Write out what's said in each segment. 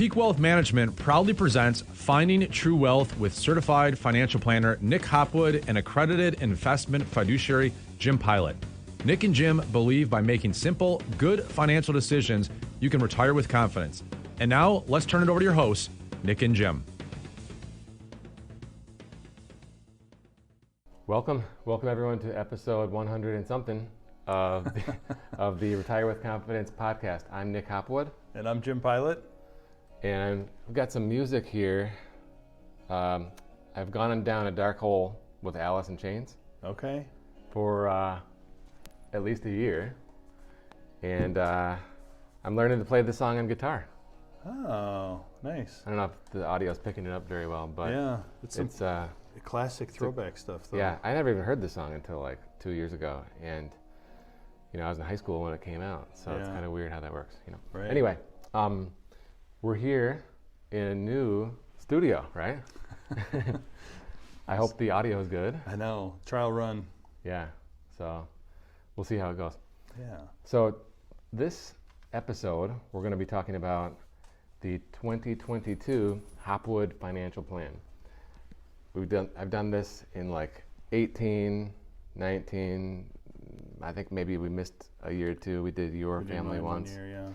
Peak Wealth Management proudly presents Finding True Wealth with certified financial planner Nick Hopwood and accredited investment fiduciary Jim Pilot. Nick and Jim believe by making simple, good financial decisions, you can retire with confidence. And now, let's turn it over to your hosts, Nick and Jim. Welcome everyone to episode 100 and something of the Retire with Confidence podcast. I'm Nick Hopwood. And I'm Jim Pilot. And we've got some music here. I've gone down a dark hole with Alice in Chains. Okay. For at least a year. And I'm learning to play the song on guitar. Oh, nice. I don't know if the audio's picking it up very well, but yeah, it's classic throwback stuff, though. Yeah, I never even heard this song until like 2 years ago. And, I was in high school when it came out, so it's kind of weird how that works, Right. Anyway, we're here in a new studio, right? I hope the audio is good. I know. Trial run. Yeah, so we'll see how it goes. Yeah. So this episode, we're going to be talking about the 2022 Hopwood Financial Plan. I've done this in like 18, 19, I think maybe we missed a year or two. We did Your Family once. 1 year,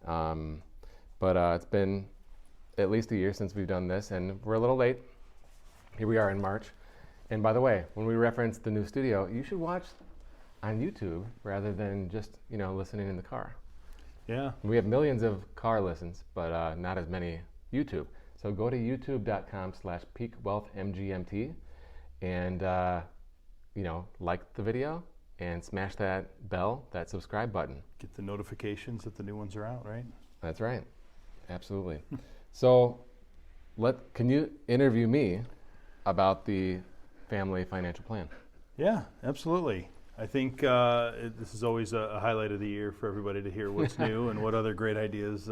yeah. But it's been at least a year since we've done this, and we're a little late. Here we are in March. And by the way, when we reference the new studio, you should watch on YouTube rather than just, listening in the car. Yeah. We have millions of car listens, but not as many YouTube. So go to youtube.com/peakwealthmgmt and, like the video and smash that bell, that subscribe button. Get the notifications that the new ones are out, right? That's right. Absolutely. So can you interview me about the family financial plan? Yeah, absolutely. I think this is always a highlight of the year for everybody to hear what's new and what other great ideas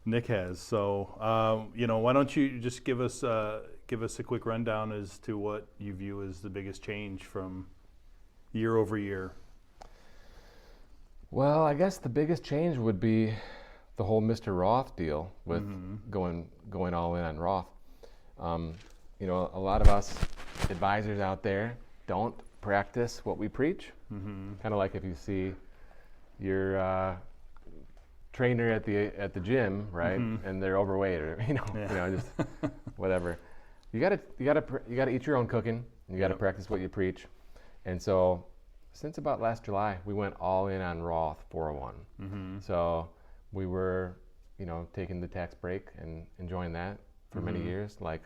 Nick has. So, why don't you just give us a quick rundown as to what you view as the biggest change from year over year? Well, I guess the biggest change would be the whole Mr. Roth deal with going all in on Roth. A lot of us advisors out there don't practice what we preach. Kind of like if you see your trainer at the gym, right? And they're overweight, or just whatever. You gotta eat your own cooking. You gotta practice what you preach. And so, since about last July, we went all in on Roth 401. So we were, taking the tax break and enjoying that for many years, like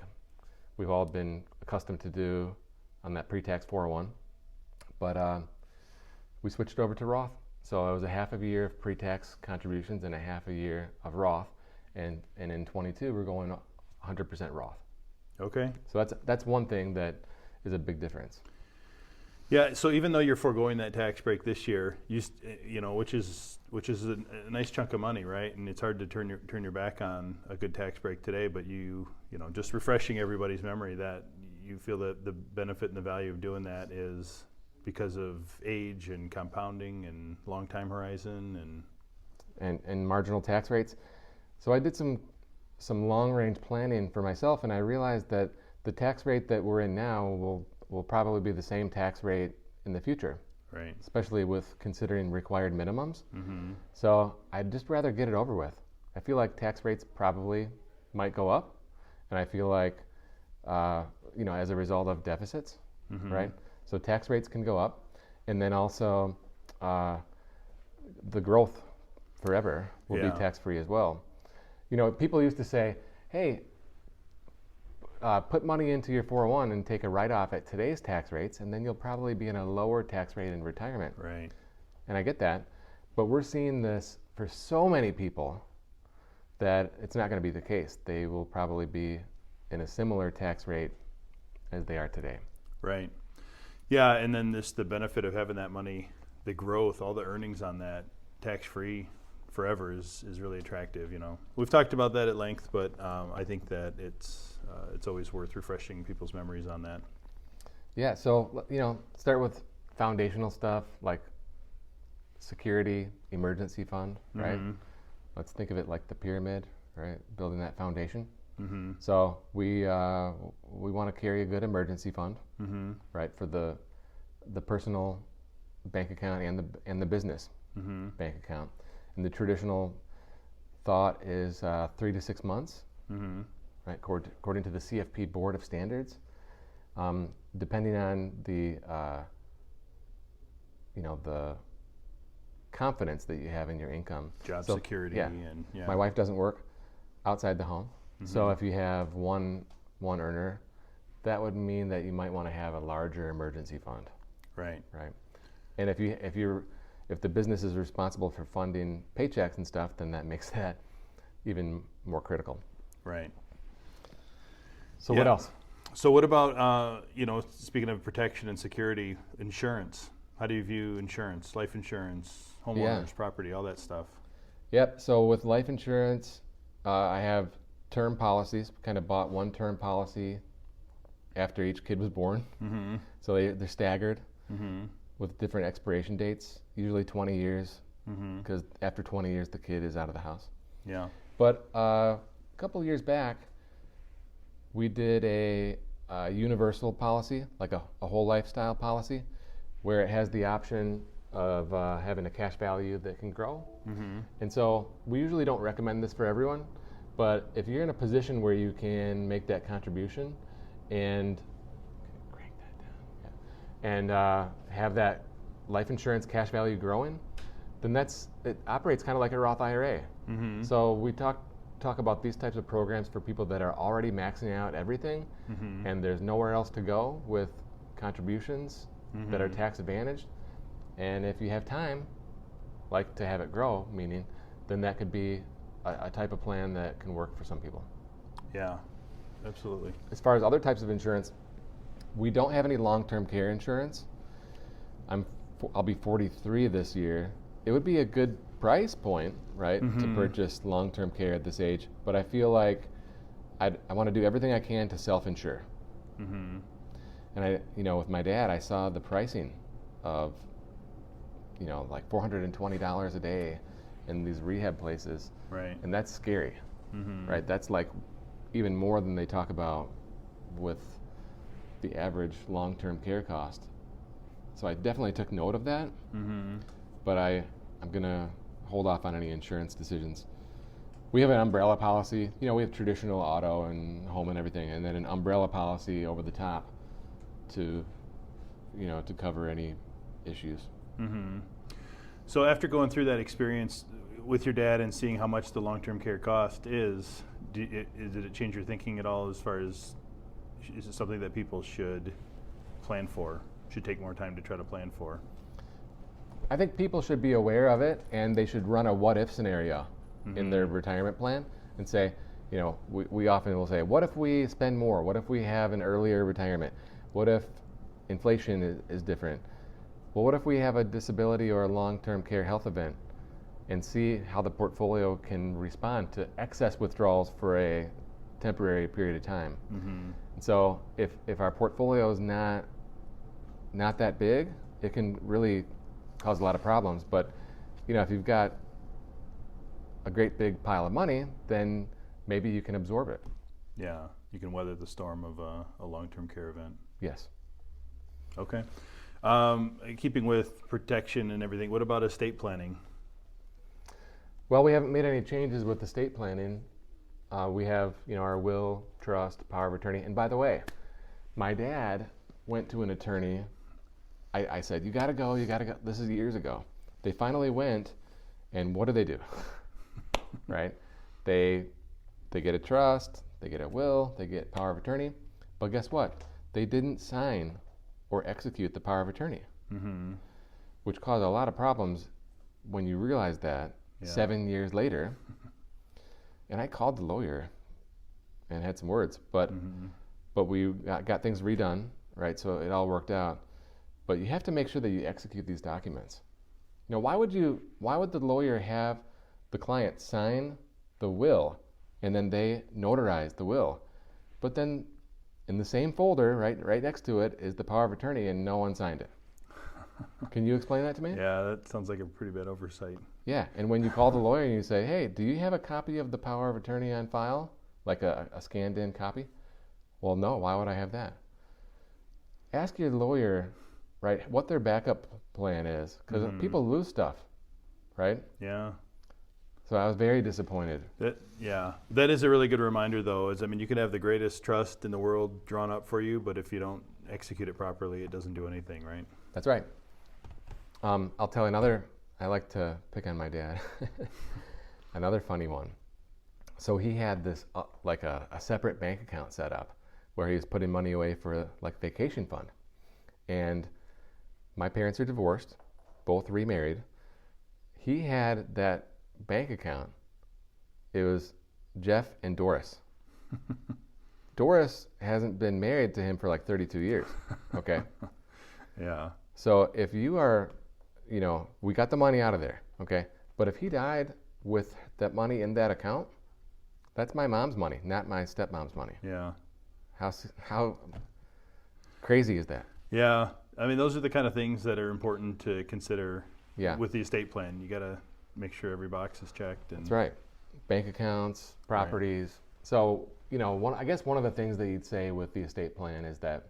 we've all been accustomed to do on that pre-tax 401. But we switched over to Roth. So it was a half of a year of pre-tax contributions and a half a year of Roth. And in 22, we're going 100% Roth. Okay. So that's one thing that is a big difference. Yeah. So even though you're foregoing that tax break this year, which is a nice chunk of money, right? And it's hard to turn your back on a good tax break today. But just refreshing everybody's memory that you feel that the benefit and the value of doing that is because of age and compounding and long time horizon and marginal tax rates. So I did some long range planning for myself, and I realized that the tax rate that we're in now will probably be the same tax rate in the future. Right. Especially with considering required minimums. So I'd just rather get it over with. I feel like tax rates probably might go up, and I feel like as a result of deficits, right? So tax rates can go up, and then also the growth forever will be tax-free as well. People used to say, hey, put money into your 401 and take a write-off at today's tax rates, and then you'll probably be in a lower tax rate in retirement. Right. And I get that, but we're seeing this for so many people that it's not going to be the case. They will probably be in a similar tax rate as they are today. Right. Yeah, and then the benefit of having that money, the growth, all the earnings on that tax-free forever is really attractive. We've talked about that at length, but I think that it's always worth refreshing people's memories on that. Yeah, so start with foundational stuff like security, emergency fund, right? Let's think of it like the pyramid, right? Building that foundation. Mm-hmm. So we want to carry a good emergency fund, Mm-hmm. right, for the personal bank account and the business Mm-hmm. bank account. And the traditional thought is 3 to 6 months, Mm-hmm. right, according to the CFP Board of Standards. Depending on the the confidence that you have in your income. Job So, security yeah. and yeah. My wife doesn't work outside the home, Mm-hmm. so if you have one earner, that would mean that you might want to have a larger emergency fund, Right. right? And if the business is responsible for funding paychecks and stuff, then that makes that even more critical. Right. So Yeah. what else? So what about speaking of protection and security, insurance? How do you view insurance, life insurance, homeowners, property, all that stuff? Yep. So with life insurance, I have term policies. Kind of bought one term policy after each kid was born. Mm-hmm. So they're staggered Mm-hmm. with different expiration dates, usually 20 years, Mm-hmm. because after 20 years the kid is out of the house. Yeah. But a couple of years back, we did a universal policy, like a whole lifestyle policy, where it has the option of having a cash value that can grow. Mm-hmm. And so we usually don't recommend this for everyone, but if you're in a position where you can make that contribution and crank that down, and have that life insurance cash value growing, then it operates kind of like a Roth IRA. Mm-hmm. So we talk about these types of programs for people that are already maxing out everything, Mm-hmm. and there's nowhere else to go with contributions that are Mm-hmm. tax advantaged. And if you have time, like to have it grow, meaning, then that could be a type of plan that can work for some people. Yeah, absolutely. As far as other types of insurance, we don't have any long-term care insurance. I'll be 43 this year. It would be a good price point, right, to Mhm. purchase long-term care at this age. But I feel like I want to do everything I can to self-insure. Mm-hmm. And with my dad, I saw the pricing of, like $420 a day in these rehab places, Right. and that's scary, Mm-hmm. right? That's like even more than they talk about with the average long-term care cost. So I definitely took note of that, Mm-hmm. but I'm gonna hold off on any insurance decisions. We have an umbrella policy. We have traditional auto and home and everything, and then an umbrella policy over the top to cover any issues. Mm-hmm. So after going through that experience with your dad and seeing how much the long-term care cost is, did it change your thinking at all as far as, is it something that people should plan for, should take more time to try to plan for? I think people should be aware of it, and they should run a what-if scenario in Mhm. their retirement plan and say, we often will say, what if we spend more? What if we have an earlier retirement? What if inflation is different? Well, what if we have a disability or a long-term care health event, and see how the portfolio can respond to excess withdrawals for a temporary period of time? Mm-hmm. And so if our portfolio is not that big, it can really cause a lot of problems. But if you've got a great big pile of money, then maybe you can absorb it. Yeah, you can weather the storm of a long-term care event. Yes. Okay. Keeping with protection and everything, what about estate planning? Well, we haven't made any changes with estate planning. We have, our will, trust, power of attorney. And by the way, my dad went to an attorney. I said, you gotta go. This is years ago. They finally went, and what do? Right? They get a trust, they get a will, they get power of attorney. But guess what? They didn't sign or execute the power of attorney, Mm-hmm. which caused a lot of problems when you realize that Yeah. 7 years later. And I called the lawyer and had some words, but Mm-hmm. we got things redone, right? So it all worked out. But you have to make sure that you execute these documents. Why would the lawyer have the client sign the will and then they notarize the will, but then in the same folder, right next to it, is the power of attorney and no one signed it? Can you explain that to me? Yeah, that sounds like a pretty bad oversight. Yeah, and when you call the lawyer and you say, hey, do you have a copy of the power of attorney on file? Like a scanned in copy? Well, no, why would I have that? Ask your lawyer, right, what their backup plan is, because people lose stuff, right? Yeah. So I was very disappointed. That is a really good reminder, though. You can have the greatest trust in the world drawn up for you, but if you don't execute it properly, it doesn't do anything, right? That's right. I'll tell another. I like to pick on my dad. Another funny one. So he had this like a separate bank account set up where he was putting money away for like vacation fund. And my parents are divorced, both remarried. He had that bank account. It was Jeff and Doris. Doris hasn't been married to him for like 32 years. Okay. Yeah. So if you are, we got the money out of there. Okay. But if he died with that money in that account, that's my mom's money, not my stepmom's money. Yeah. How crazy is that? Yeah. Those are the kind of things that are important to consider with the estate plan. You got to make sure every box is checked. That's right. Bank accounts, properties. Right. So, I guess one of the things that you'd say with the estate plan is that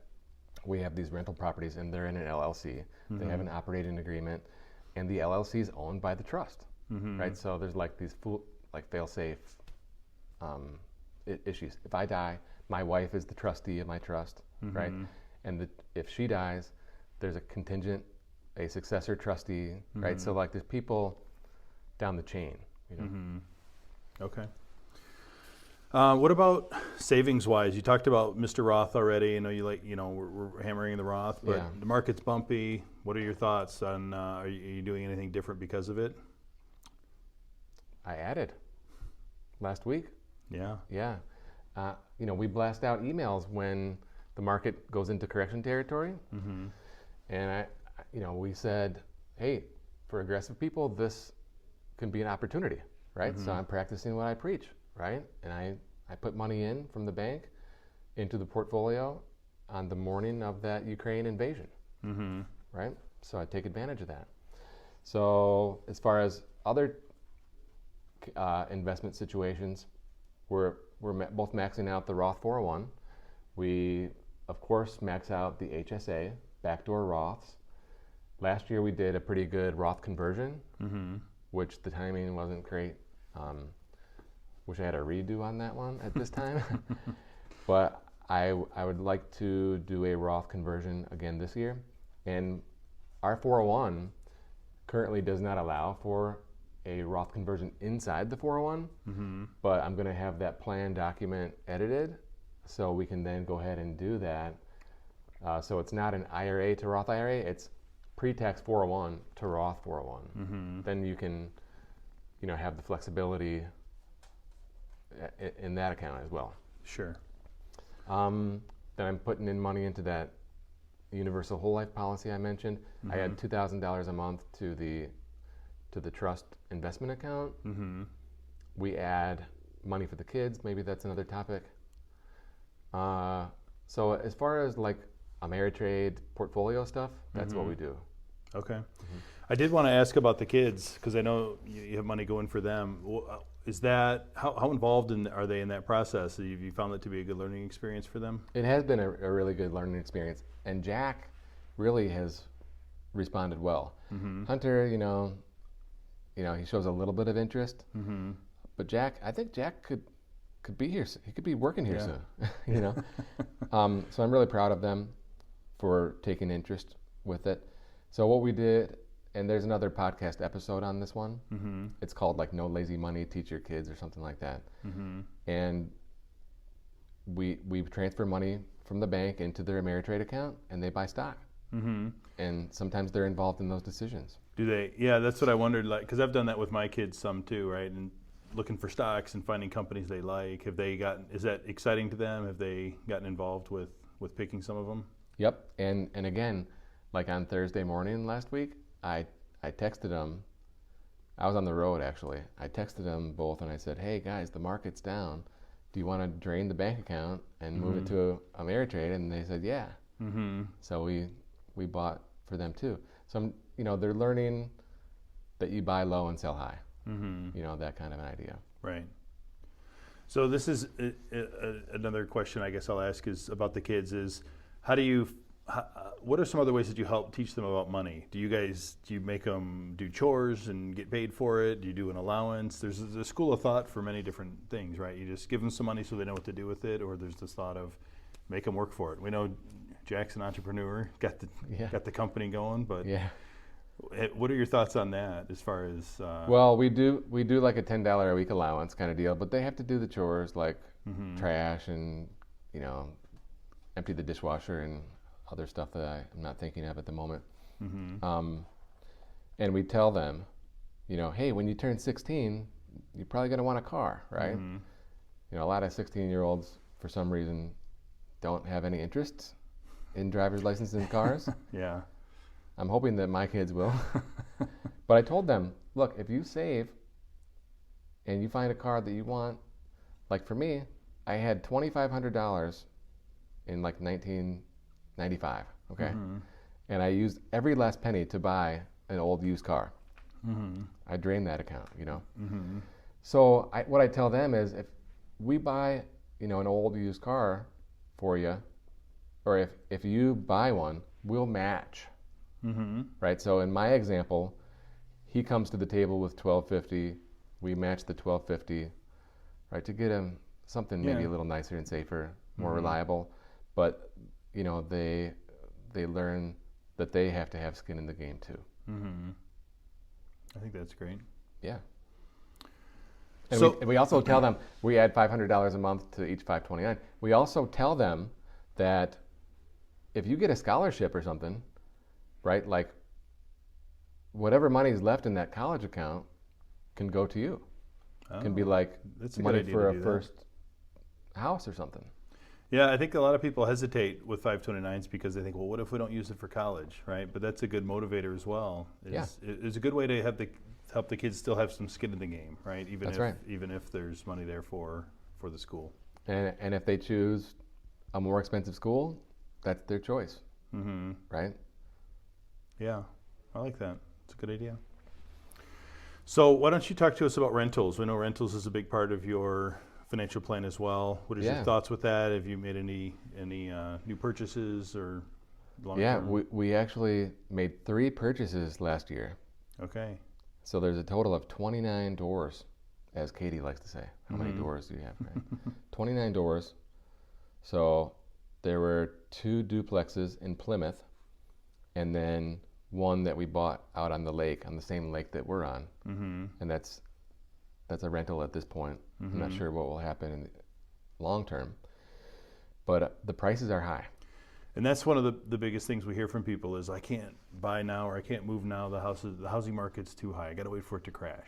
we have these rental properties and they're in an LLC. They have an operating agreement, and the LLC is owned by the trust, right? So there's like these fail-safe issues. If I die, my wife is the trustee of my trust, right? And if she dies, there's a successor trustee, right? So like there's people down the chain, Okay. What about savings-wise? You talked about Mr. Roth already. I know we're hammering the Roth, but the market's bumpy. What are your thoughts on? Are you doing anything different because of it? I added last week. Yeah. Yeah. We blast out emails when the market goes into correction territory, and we said, hey, for aggressive people, this can be an opportunity, right? So I'm practicing what I preach. Right? And I put money in from the bank into the portfolio on the morning of that Ukraine invasion. Right? So I take advantage of that. So as far as other investment situations, we're both maxing out the Roth 401. We, of course, max out the HSA, backdoor Roths. Last year we did a pretty good Roth conversion, which the timing wasn't great. Wish I had a redo on that one at this time. But I would like to do a Roth conversion again this year. And our 401 currently does not allow for a Roth conversion inside the 401, but I'm going to have that plan document edited so we can then go ahead and do that. So it's not an IRA to Roth IRA, it's pre-tax 401 to Roth 401. Then you can have the flexibility in that account as well. Sure. Then I'm putting in money into that universal whole life policy I mentioned. I add $2,000 a month to the trust investment account. We add money for the kids. Maybe that's another topic. So as far as like Ameritrade portfolio stuff, that's what we do. Okay. I did want to ask about the kids because I know you have money going for them. Is that how involved are they in that process? Have you found it to be a good learning experience for them? It has been a really good learning experience, and Jack really has responded well. Hunter, he shows a little bit of interest, but I think Jack could be here. He could be working here soon. So I'm really proud of them for taking interest with it. So what we did. And there's another podcast episode on this one. It's called like No Lazy Money, Teach Your Kids or something like that. And we transfer money from the bank into their Ameritrade account and they buy stock. And sometimes they're involved in those decisions. Do they? Yeah, that's what I wondered. Like, because I've done that with my kids some too, right? And looking for stocks and finding companies they like. Is that exciting to them? Have they gotten involved with picking some of them? Yep. And again, like on Thursday morning last week, I texted them. I was on the road actually. I texted them both and I said, hey guys, the market's down. Do you want to drain the bank account and move it to Ameritrade? And they said, yeah. So we bought for them too. So they're learning that you buy low and sell high. You know, that kind of an idea. Right. So this is another question I guess I'll ask is about the kids is what are some other ways that you help teach them about money? Do you make them do chores and get paid for it? Do you do an allowance? There's a school of thought for many different things, right? You just give them some money so they know what to do with it, or there's this thought of make them work for it. We know Jack's an entrepreneur, got the company going, but what are your thoughts on that as far as? Well, we do like a $10 a week allowance kind of deal, but they have to do the chores like trash and, you know, empty the dishwasher and other stuff that I'm not thinking of at the moment. And we tell them, you know, hey, when you turn 16, you're probably going to want a car, right? You know, a lot of 16-year-olds, for some reason, don't have any interest in driver's license and cars. Yeah. I'm hoping that my kids will. But I told them, look, if you save and you find a car that you want, like for me, I had $2,500 in like 1995, okay? And I used every last penny to buy an old used car. I drained that account, you know? So what I tell them is if we buy, you know, an old used car for you, or if you buy one, we'll match, right? So in my example, he comes to the table with $1,250, we match the $1,250, right, to get him something maybe a little nicer and safer, more reliable. But, you know, they learn that they have to have skin in the game too. I think that's great. Yeah. And we also tell them, we add $500 a month to each $529. We also tell them that if you get a scholarship or something, right, like whatever money is left in that college account can go to you. Can be like money for a first house or something. Yeah, I think a lot of people hesitate with 529s because they think, well, what if we don't use it for college, right? But that's a good motivator as well. It's a good way to help the kids still have some skin in the game, right? Even if there's money there for the school. And if they choose a more expensive school, that's their choice, right? Yeah, I like that. It's a good idea. So why don't you talk to us about rentals? We know rentals is a big part of your financial plan as well. What is your thoughts with that? Have you made any new purchases or long term? Yeah, we actually made 3 purchases last year. Okay. So there's a total of 29 doors, as Katie likes to say. How many doors do you have, right? 29 doors. So there were 2 duplexes in Plymouth, and then one that we bought out on the lake, on the same lake that we're on. And that's a rental at this point. I'm not sure what will happen in the long term, but the prices are high. And that's one of the biggest things we hear from people is I can't buy now or I can't move now. The housing market's too high. I got to wait for it to crash.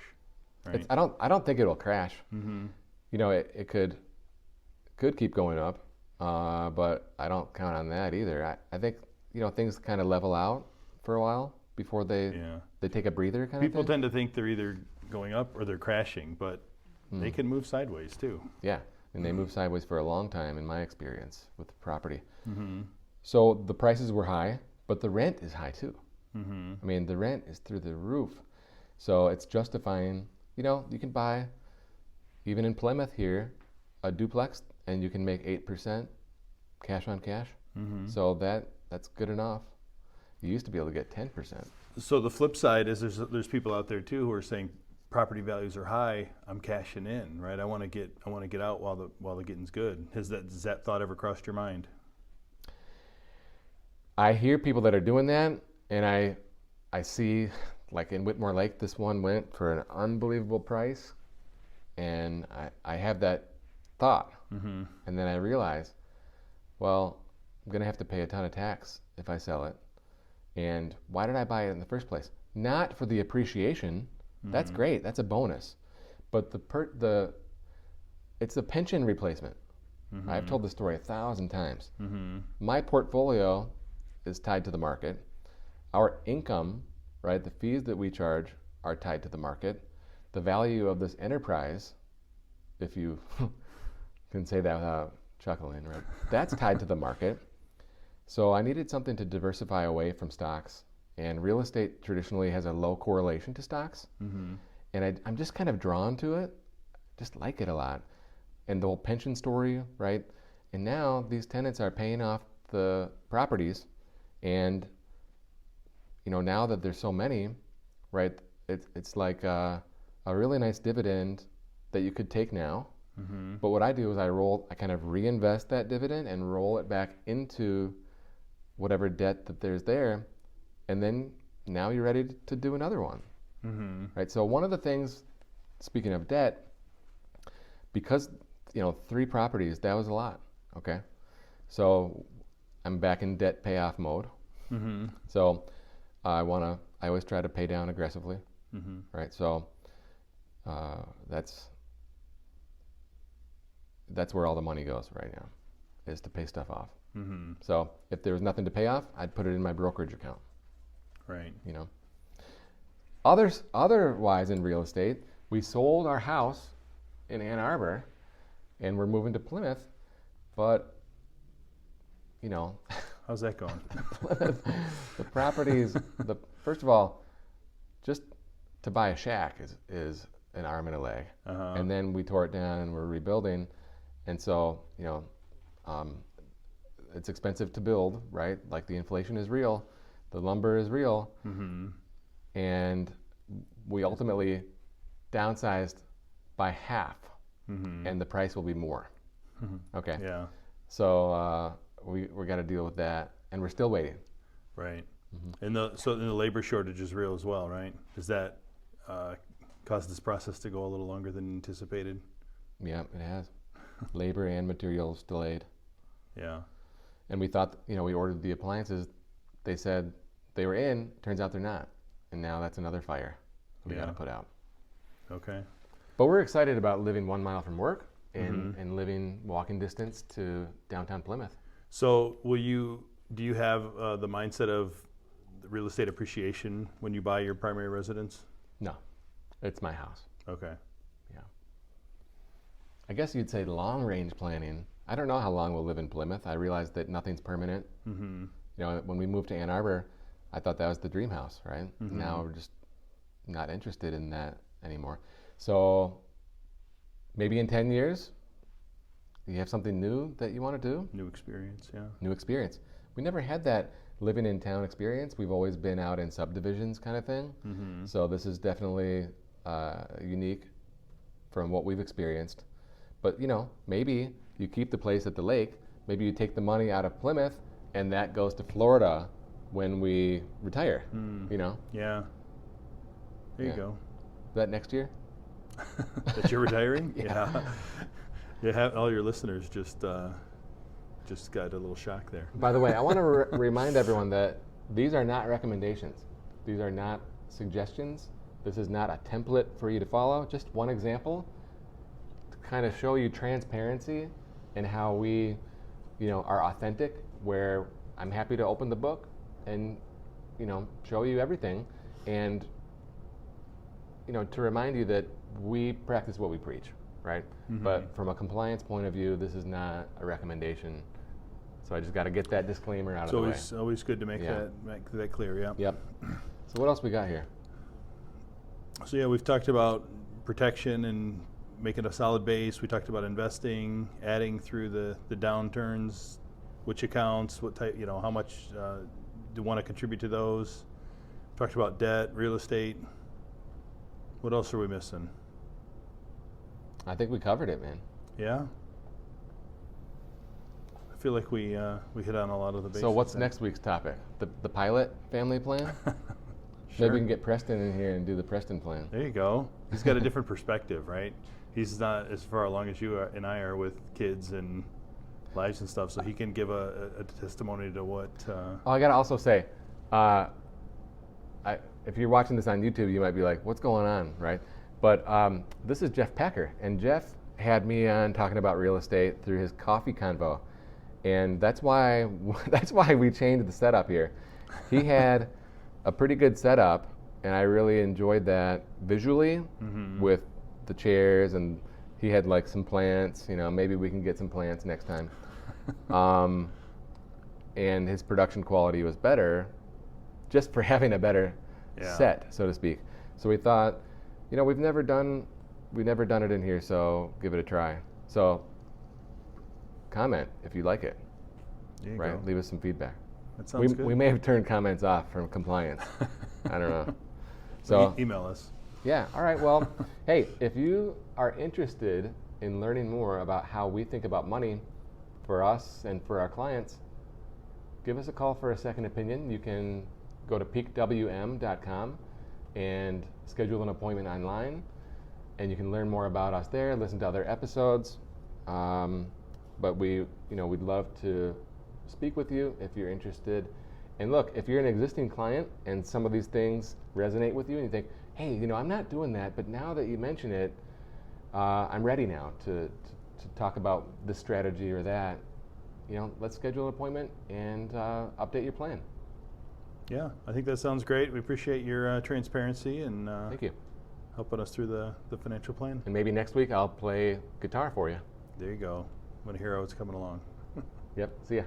Right? I don't think it'll crash. You know, it could keep going up, but I don't count on that either. I think, you know, things kind of level out for a while before they take a breather kind of thing. People tend to think they're either going up or they're crashing, but they can move sideways too. Yeah, and they move sideways for a long time in my experience with property. So the prices were high, but the rent is high too. I mean, the rent is through the roof. So it's justifying, you know, you can buy, even in Plymouth here, a duplex and you can make 8% cash on cash. So that's good enough. You used to be able to get 10%. So the flip side is there's people out there too who are saying property values are high. I'm cashing in, right? I want to get out while the getting's good. Has that thought ever crossed your mind? I hear people that are doing that, and I see, like in Whitmore Lake, this one went for an unbelievable price, and I have that thought, and then I realize, well, I'm gonna have to pay a ton of tax if I sell it. And why did I buy it in the first place? Not for the appreciation. That's great. That's a bonus. But it's a pension replacement. I've told the story 1,000 times. My portfolio is tied to the market. Our income, right, the fees that we charge are tied to the market. The value of this enterprise, if you can say that without chuckling, right, that's tied to the market. So I needed something to diversify away from stocks And real estate traditionally has a low correlation to stocks. And I'm just kind of drawn to it, just like it a lot. And the whole pension story, right? And now these tenants are paying off the properties. And, now that there's so many, right, it's like a really nice dividend that you could take now. But what I do is I kind of reinvest that dividend and roll it back into whatever debt that there's there. And then now you're ready to do another one. Right? So one of the things, speaking of debt, because, 3 properties, that was a lot. Okay. So I'm back in debt payoff mode. So I always try to pay down aggressively. Right. So that's where all the money goes right now, is to pay stuff off. So if there was nothing to pay off, I'd put it in my brokerage account. Right. Otherwise in real estate, we sold our house in Ann Arbor and we're moving to Plymouth, but how's that going? the properties, first of all, just to buy a shack is an arm and a leg. And then we tore it down and we're rebuilding. And so, it's expensive to build, right? Like the inflation is real, the lumber is real. And we ultimately downsized by half, and the price will be more. Okay. Yeah. So we got to deal with that, and we're still waiting. Right. And the labor shortage is real as well, right? Does that cause this process to go a little longer than anticipated? Yeah, it has. Labor and materials delayed. Yeah. And we thought, we ordered the appliances. They said they were in. Turns out they're not. And now that's another fire we got to put out. Okay. But we're excited about living 1 mile from work and living walking distance to downtown Plymouth. So do you have the mindset of real estate appreciation when you buy your primary residence? No, it's my house. Okay. Yeah. I guess you'd say long range planning. I don't know how long we'll live in Plymouth. I realize that nothing's permanent. When we moved to Ann Arbor, I thought that was the dream house, right? Now we're just not interested in that anymore. So maybe in 10 years, you have something new that you want to do. New experience, yeah. New experience. We never had that living in town experience. We've always been out in subdivisions kind of thing. So this is definitely unique from what we've experienced. But, maybe you keep the place at the lake. Maybe you take the money out of Plymouth and that goes to Florida when we retire, Yeah. There you go. Is that next year? That you're retiring? Yeah. Yeah, all your listeners just got a little shock there. By the way, I want to remind everyone that these are not recommendations. These are not suggestions. This is not a template for you to follow. Just one example to kind of show you transparency and how we, are authentic, where I'm happy to open the book and, show you everything. And, to remind you that we practice what we preach, right? But from a compliance point of view, this is not a recommendation. So I just got to get that disclaimer out of the way. It's always good to make that clear, yeah. Yep. So what else we got here? So we've talked about protection and making a solid base. We talked about investing, adding through the downturns, which accounts, what type, how much do you want to contribute to those. Talked about debt, real estate. What else are we missing? I think we covered it, man. Yeah. I feel like we hit on a lot of the basics. So what's next week's topic? The pilot family plan? Maybe we can get Preston in here and do the Preston plan. There you go. He's got a different perspective, right? He's not as far along as you and I are with kids and lives and stuff, so he can give a testimony to what... I got to also say, if you're watching this on YouTube, you might be like, what's going on, right? But this is Jeff Packer, and Jeff had me on talking about real estate through his coffee convo, and that's why we changed the setup here. He had a pretty good setup, and I really enjoyed that visually with the chairs, and he had like some plants. Maybe we can get some plants next time. And his production quality was better, just for having a better set, so to speak. So we thought, we've never done it in here, so give it a try. So comment if you like it. There you right? go. Leave us some feedback. That sounds good. We may have turned comments off from compliance. I don't know. So email us. Yeah. All right. Well, hey, if you are interested in learning more about how we think about money for us and for our clients, give us a call for a second opinion. You can go to peakwm.com and schedule an appointment online, and you can learn more about us there, listen to other episodes. But we'd love to speak with you if you're interested. And look, if you're an existing client and some of these things resonate with you and you think, hey, I'm not doing that, but now that you mention it, I'm ready now to talk about this strategy or that. Let's schedule an appointment and update your plan. Yeah, I think that sounds great. We appreciate your transparency and thank you. Helping us through the financial plan. And maybe next week I'll play guitar for you. There you go. When a hero is coming along. Yep. See ya.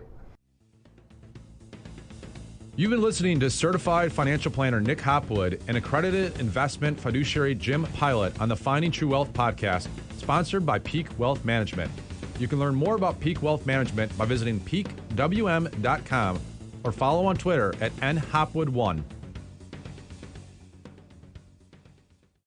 You've been listening to Certified Financial Planner Nick Hopwood and accredited investment fiduciary Jim Pilot on the Finding True Wealth podcast, sponsored by Peak Wealth Management. You can learn more about Peak Wealth Management by visiting peakwm.com or follow on Twitter at nhopwood1.